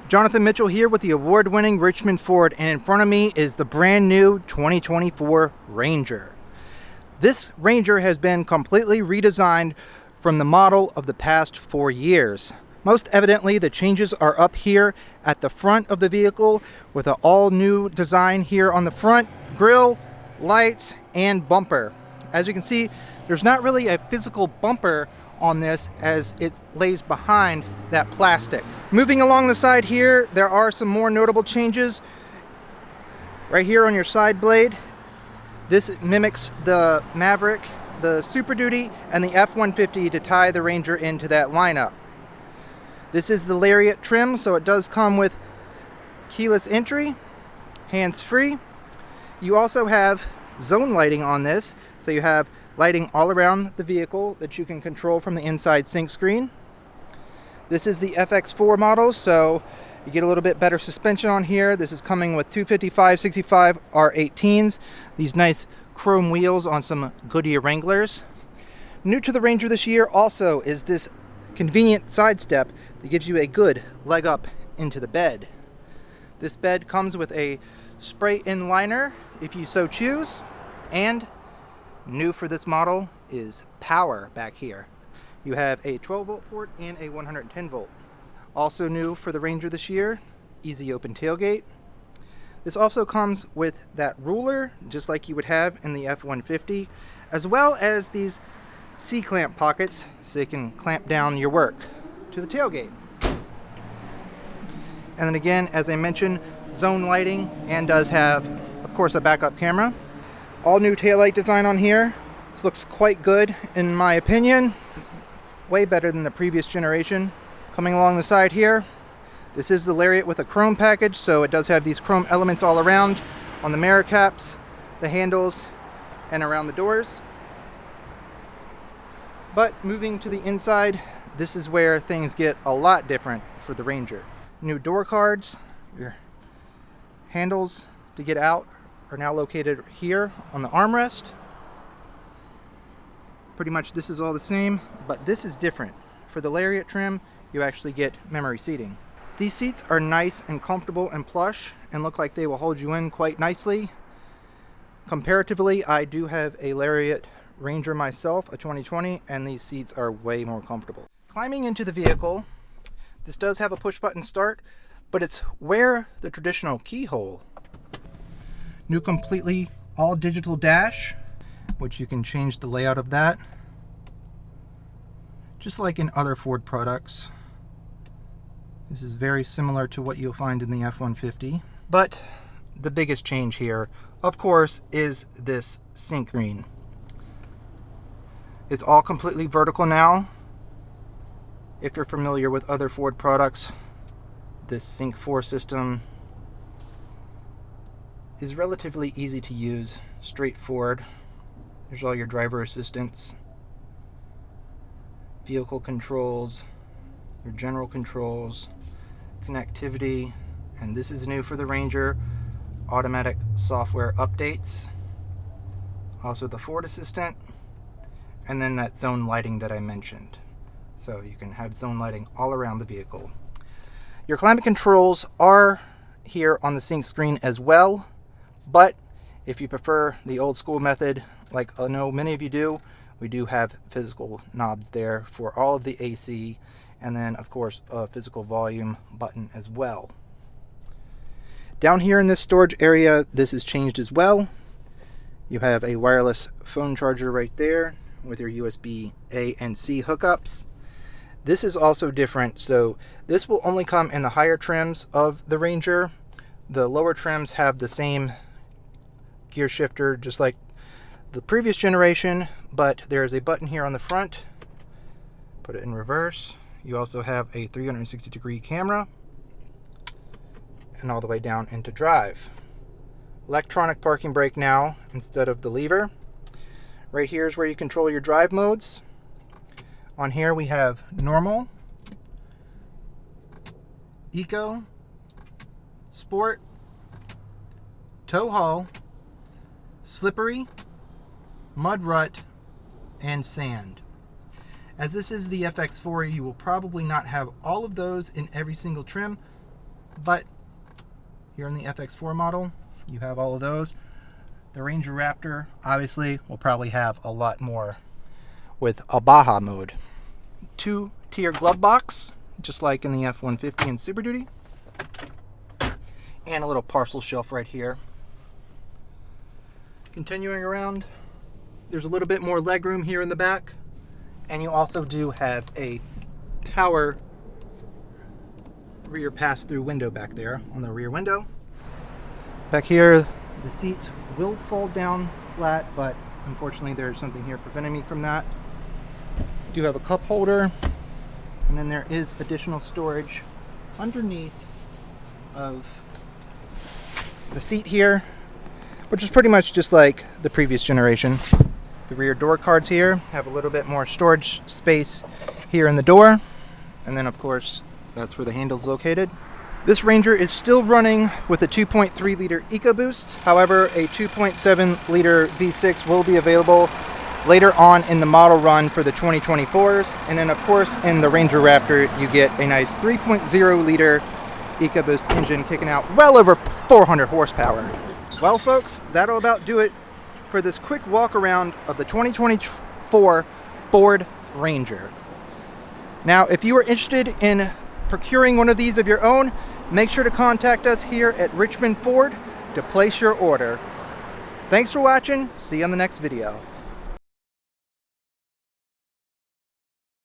Jonathan Mitchell here with the award-winning Richmond Ford, and in front of me is the brand new 2024 Ranger. This Ranger has been completely redesigned from the model of the past 4 years. Most evidently, the changes are up here at the front of the vehicle with an all-new design here on the front, grille, lights, and bumper. As you can see, there's not really a physical bumper on this as it lays behind that plastic. Moving along the side here, there are some more notable changes. Right here on your side blade, this mimics the Maverick, the Super Duty, and the F-150 to tie the Ranger into that lineup. This is the Lariat trim, so it does come with keyless entry, hands-free. You also have zone lighting on this, so you have lighting all around the vehicle that you can control from the inside sync screen. This is the FX4 model, so you get a little bit better suspension on here. This is coming with 255/65 R18s, these nice chrome wheels on some Goodyear Wranglers. New to the Ranger this year also is this convenient side step that gives you a good leg up into the bed. This bed comes with a spray-in liner if you so choose, and new for this model is power back here. You have a 12-volt port and a 110-volt. Also new for the Ranger this year, easy open tailgate. This also comes with that ruler, just like you would have in the F-150, as well as these C-clamp pockets so you can clamp down your work to the tailgate. And then again, as I mentioned, zone lighting, and does have, of course, a backup camera. All new taillight design on here. This looks quite good in my opinion. Way better than the previous generation. Coming along the side here, this is the Lariat with a chrome package, so it does have these chrome elements all around on the mirror caps, the handles, and around the doors. But moving to the inside, this is where things get a lot different for the Ranger. New door cards, your handles to get out are now located here on the armrest. Pretty much this is all the same, but this is different. For the Lariat trim, you actually get memory seating. These seats are nice and comfortable and plush and look like they will hold you in quite nicely. Comparatively, I do have a Lariat Ranger myself, a 2020, and these seats are way more comfortable. Climbing into the vehicle, this does have a push button start, but it's where the traditional keyhole. New completely all digital dash, which you can change the layout of that, just like in other Ford products. This is very similar to what you'll find in the F-150, but the biggest change here, of course, is this sync screen. It's all completely vertical now. If you're familiar with other Ford products, this Sync 4 system is relatively easy to use, straightforward. There's all your driver assistance, vehicle controls, your general controls, connectivity, and this is new for the Ranger, automatic software updates, also the Ford Assistant, and then that zone lighting that I mentioned. So you can have zone lighting all around the vehicle. Your climate controls are here on the sync screen as well, but if you prefer the old school method, like I know many of you do, we do have physical knobs there for all of the AC, and then of course a physical volume button as well. Down here in this storage area, this is changed as well. You have a wireless phone charger right there with your USB A and C hookups. This is also different, so this will only come in the higher trims of the Ranger. The lower trims have the same gear shifter just like the previous generation, but there's a button here on the front. Put it in reverse. You also have a 360-degree camera and all the way down into drive. Electronic parking brake now instead of the lever. Right here is where you control your drive modes. On here we have normal, eco, sport, tow haul, slippery, mud rut, and sand. As this is the FX4, you will probably not have all of those in every single trim, But here in the FX4 model, you have all of those. The Ranger Raptor, obviously, will probably have a lot more with a Baja mode. 2-tier glove box, just like in the F-150 and Super Duty. And a little parcel shelf right here. Continuing around, there's a little bit more legroom here in the back. And you also do have a power rear pass-through window back there on the rear window. Back here, the seats will fold down flat, but unfortunately there's something here preventing me from that. Do have a cup holder, and then there is additional storage underneath of the seat here, which is pretty much just like the previous generation. The rear door cards here have a little bit more storage space here in the door, and then of course that's where the handle's located. This Ranger is still running with a 2.3 liter EcoBoost. However, a 2.7 liter V6 will be available later on in the model run for the 2024s. And then of course in the Ranger Raptor you get a nice 3.0 liter EcoBoost engine kicking out well over 400 horsepower. Well folks, that'll about do it for this quick walk around of the 2024 Ford Ranger. Now if you are interested in procuring one of these of your own, make sure to contact us here at Richmond Ford to place your order. Thanks for watching. See you on the next video.